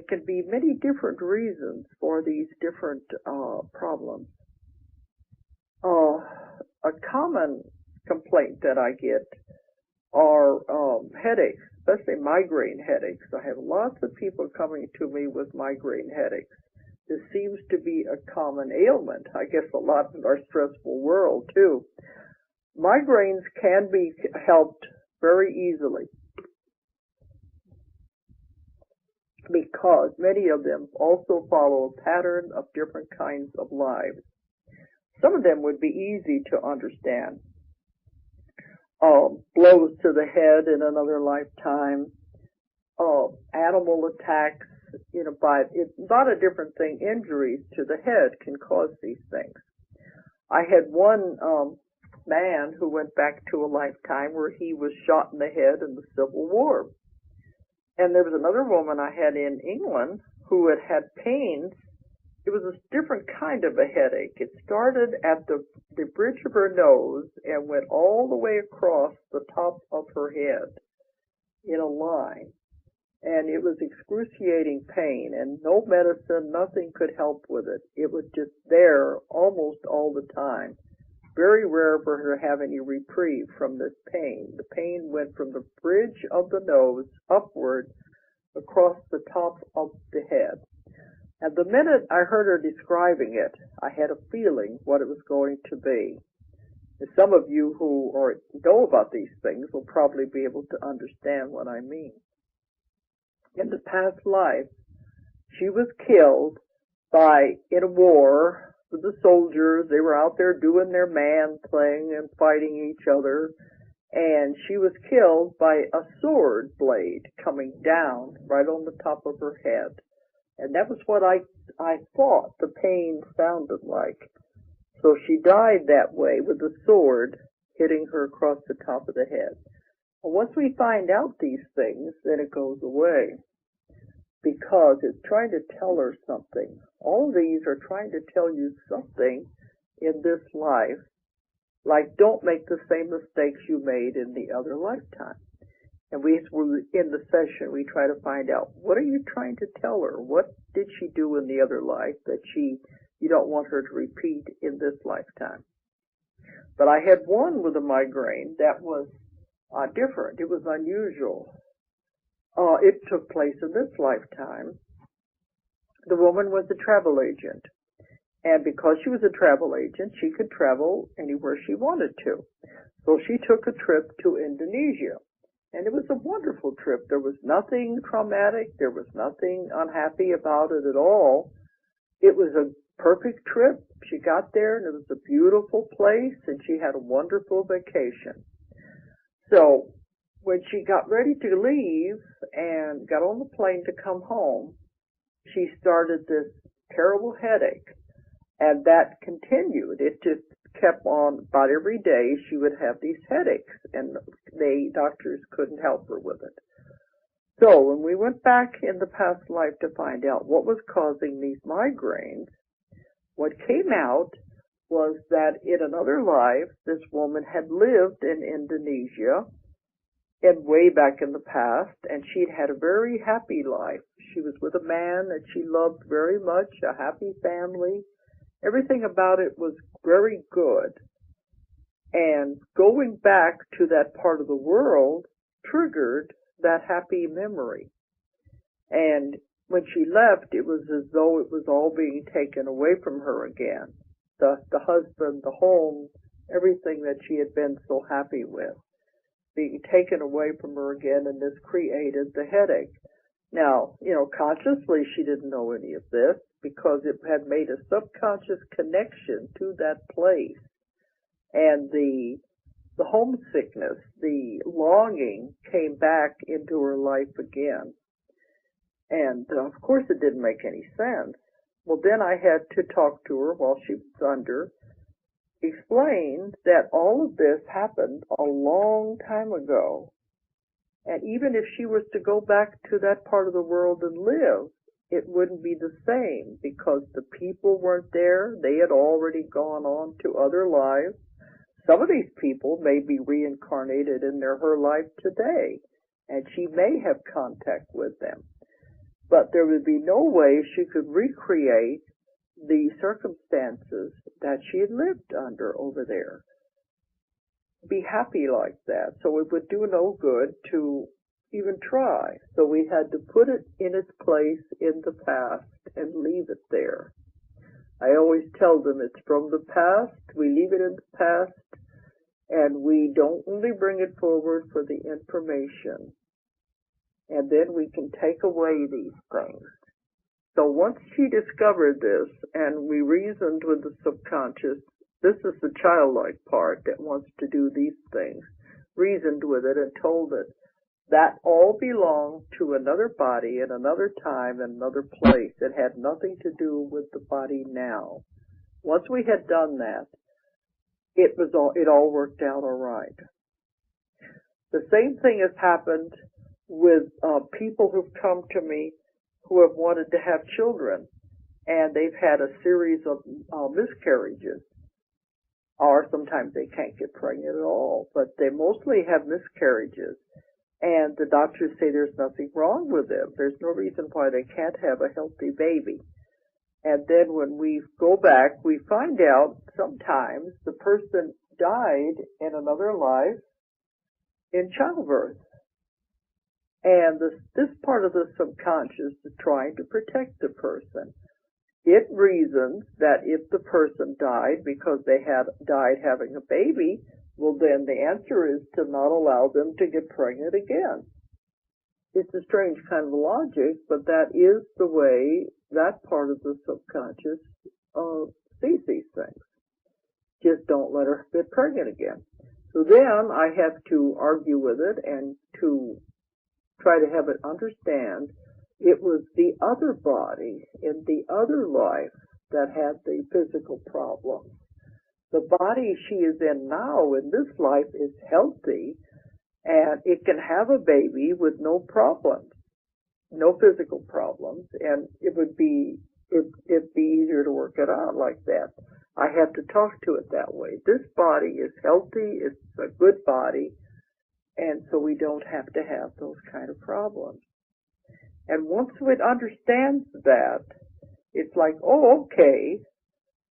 can be many different reasons for these different problems. A common complaint that I get are headaches, especially migraine headaches. I have lots of people coming to me with migraine headaches. This seems to be a common ailment, I guess, a lot in our stressful world, too. Migraines can be helped very easily because many of them also follow a pattern of different kinds of lives. Some of them would be easy to understand. Blows to the head in another lifetime, animal attacks, by a lot of different things. Injuries to the head can cause these things. I had one man who went back to a lifetime where he was shot in the head in the Civil War. And there was another woman I had in England who had had pains. It was a different kind of a headache. It started at the bridge of her nose and went all the way across the top of her head in a line. And it was excruciating pain, and no medicine, nothing could help with it. It was just there almost all the time. Very rare for her to have any reprieve from this pain. The pain went from the bridge of the nose upward across the top of the head. And the minute I heard her describing it, I had a feeling what it was going to be. And some of you who know about these things will probably be able to understand what I mean. In the past life, she was killed in a war with the soldiers. They were out there doing their man thing and fighting each other. And she was killed by a sword blade coming down right on the top of her head. And that was what I thought the pain sounded like. So she died that way with the sword hitting her across the top of the head. And once we find out these things, then it goes away because it's trying to tell her something. All these are trying to tell you something in this life, like don't make the same mistakes you made in the other lifetime. And in the session, we try to find out, what are you trying to tell her? What did she do in the other life that you don't want her to repeat in this lifetime? But I had one with a migraine that was different. It was unusual. It took place in this lifetime. The woman was a travel agent. And because she was a travel agent, she could travel anywhere she wanted to. So she took a trip to Indonesia. And it was a wonderful trip. There was nothing traumatic. There was nothing unhappy about it at all. It was a perfect trip. She got there, and it was a beautiful place, and she had a wonderful vacation. So when she got ready to leave and got on the plane to come home, she started this terrible headache, and that continued. It just kept on. About every day she would have these headaches, and the doctors couldn't help her with it. So when we went back in the past life to find out what was causing these migraines, what came out was that in another life, this woman had lived in Indonesia and way back in the past, and she'd had a very happy life. She was with a man that she loved very much, a happy family. Everything about it was very good. And going back to that part of the world triggered that happy memory. And when she left, it was as though it was all being taken away from her again. The husband, the home, everything that she had been so happy with, being taken away from her again, and this created the headache. Now, consciously she didn't know any of this because it had made a subconscious connection to that place. And the homesickness, the longing came back into her life again. And of course it didn't make any sense. Well, then I had to talk to her while she was under, explain that all of this happened a long time ago. And even if she was to go back to that part of the world and live, it wouldn't be the same because the people weren't there. They had already gone on to other lives. Some of these people may be reincarnated in her life today, and she may have contact with them. but there would be no way she could recreate the circumstances that she had lived under over there. Be happy like that. So it would do no good to even try. So we had to put it in its place in the past and leave it there. I always tell them it's from the past, we leave it in the past, and we don't only bring it forward for the information. And then we can take away these things. So once she discovered this, and we reasoned with the subconscious, this is the childlike part that wants to do these things, reasoned with it and told it that all belonged to another body in another time and another place. It had nothing to do with the body now. Once we had done that, it all worked out all right. The same thing has happened with people who've come to me who have wanted to have children, and they've had a series of miscarriages. Or sometimes they can't get pregnant at all, but they mostly have miscarriages. And the doctors say there's nothing wrong with them. There's no reason why they can't have a healthy baby. And then when we go back, we find out sometimes the person died in another life in childbirth. And this part of the subconscious is trying to protect the person. It reasons that if the person died because they had died having a baby, well, then the answer is to not allow them to get pregnant again. It's a strange kind of logic, but that is the way that part of the subconscious sees these things. Just don't let her get pregnant again. So then I have to argue with it and to try to have it understand it was the other body in the other life that had the physical problems. The body she is in now in this life is healthy, and it can have a baby with no problems, no physical problems, and it'd be easier to work it out like that. I have to talk to it that way. This body is healthy, it's a good body, and so we don't have to have those kind of problems. And once it understands that, it's like, oh, okay.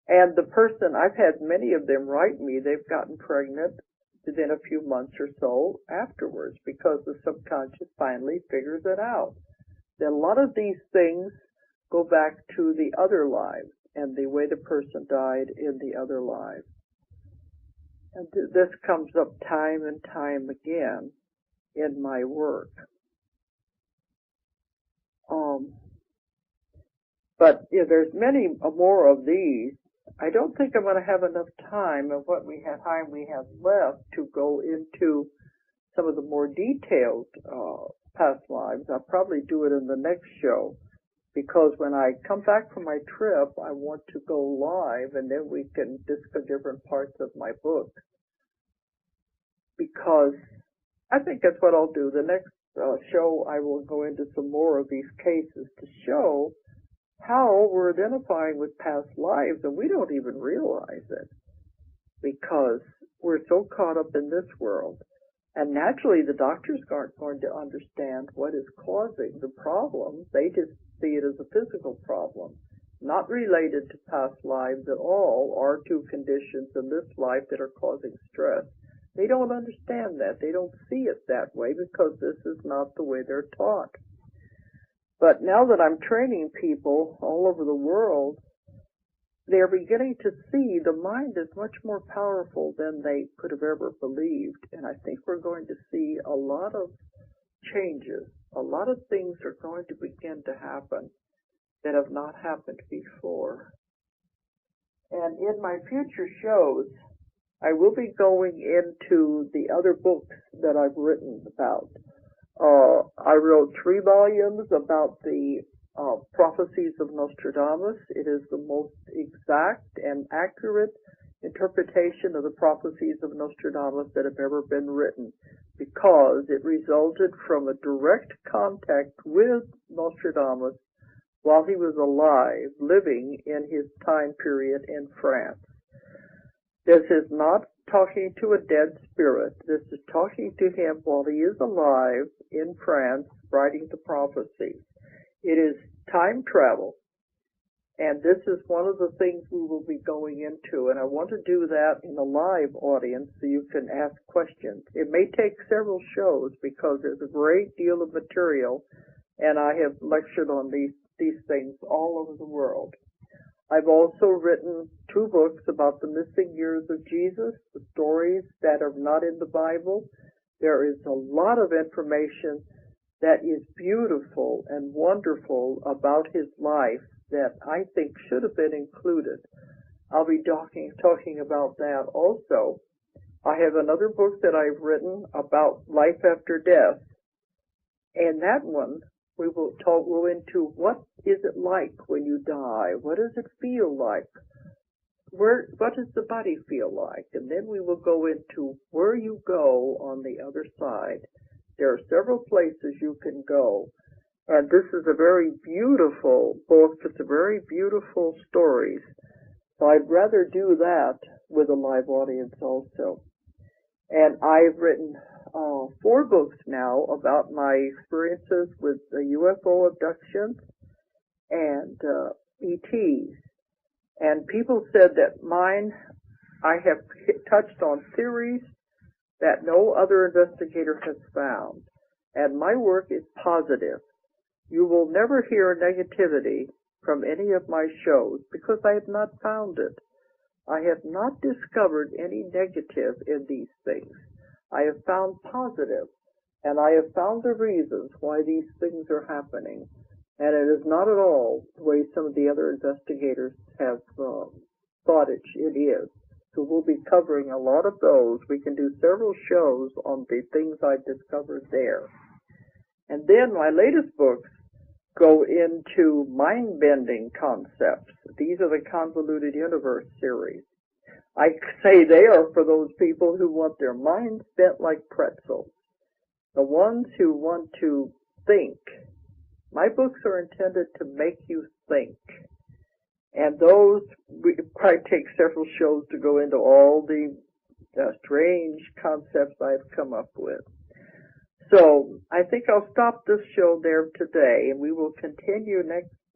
And the person, I've had many of them write me, they've gotten pregnant within a few months or so afterwards because the subconscious finally figures it out. Then a lot of these things go back to the other lives and the way the person died in the other lives. And this comes up time and time again in my work. But there's many more of these. I don't think I'm going to have enough time of what we have left to go into some of the more detailed past lives. I'll probably do it in the next show, because when I come back from my trip, I want to go live, and then we can discuss different parts of my book. Because I think that's what I'll do. The next show, I will go into some more of these cases to show how we're identifying with past lives, and we don't even realize it because we're so caught up in this world. And naturally, the doctors aren't going to understand what is causing the problem. They just see it as a physical problem, not related to past lives at all or to conditions in this life that are causing stress. They don't understand that. They don't see it that way because this is not the way they're taught. But now that I'm training people all over the world, they're beginning to see the mind is much more powerful than they could have ever believed. And I think we're going to see a lot of changes. A lot of things are going to begin to happen that have not happened before. And in my future shows, I will be going into the other books that I've written about. I wrote 3 volumes about the prophecies of Nostradamus. It is the most exact and accurate interpretation of the prophecies of Nostradamus that have ever been written, because it resulted from a direct contact with Nostradamus while he was alive, living in his time period in France. This is not talking to a dead spirit. This is talking to him while he is alive in France, writing the prophecies. It is time travel. And this is one of the things we will be going into, and I want to do that in a live audience so you can ask questions. It may take several shows because there's a great deal of material, and I have lectured on these things all over the world. I've also written 2 books about the missing years of Jesus, the stories that are not in the Bible. There is a lot of information that is beautiful and wonderful about his life that I think should have been included. I'll be talking about that also. I have another book that I've written about life after death. And that one, we will go into what is it like when you die? What does it feel like? What does the body feel like? And then we will go into where you go on the other side. There are several places you can go. And this is a very beautiful book. It's a very beautiful stories. So I'd rather do that with a live audience also. And I've written 4 books now about my experiences with UFO abductions and ETs. And people said that mine, I have touched on theories that no other investigator has found. And my work is positive. You will never hear negativity from any of my shows because I have not found it. I have not discovered any negative in these things. I have found positive, and I have found the reasons why these things are happening. And it is not at all the way some of the other investigators have thought it is. So we'll be covering a lot of those. We can do several shows on the things I've discovered there. And then my latest books go into mind-bending concepts. These are the Convoluted Universe series. I say they are for those people who want their minds bent like pretzels. The ones who want to think. My books are intended to make you think. And those, we probably take several shows to go into all the strange concepts I've come up with. So I think I'll stop this show there today, and we will continue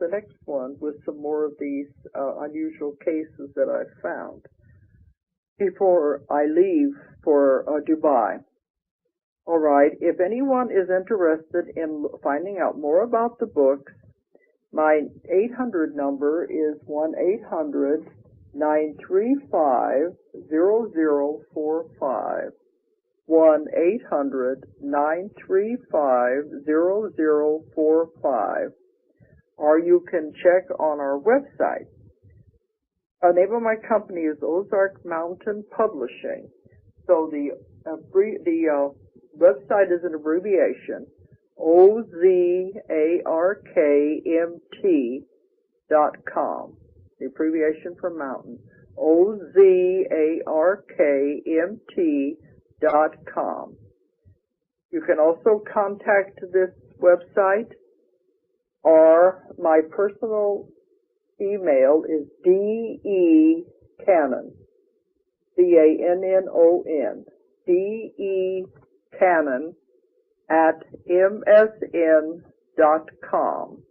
the next one with some more of these unusual cases that I've found before I leave for Dubai. All right, if anyone is interested in finding out more about the books, my 800 number is 1-800-935-0045. 1-800-935-0045. Or you can check on our website. The name of my company is Ozark Mountain Publishing. So the website is an abbreviation, OZARKMT.com. The abbreviation for mountain. OZARKMT.com. You can also contact this website, or my personal email is DE.Cannon, C-A-N-N-O-N, DE.Cannon @MSN.com.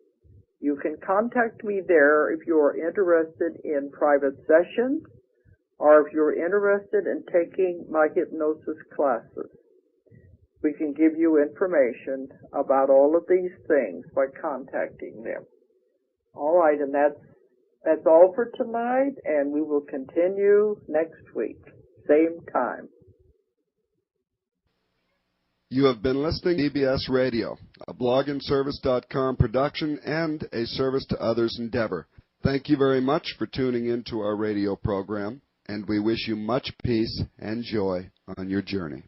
You can contact me there if you are interested in private sessions or if you're interested in taking my hypnosis classes. We can give you information about all of these things by contacting them. All right, and that's all for tonight, and we will continue next week, same time. You have been listening to BBS Radio, a blogandservice.com production and a service to others endeavor. Thank you very much for tuning in to our radio program, and we wish you much peace and joy on your journey.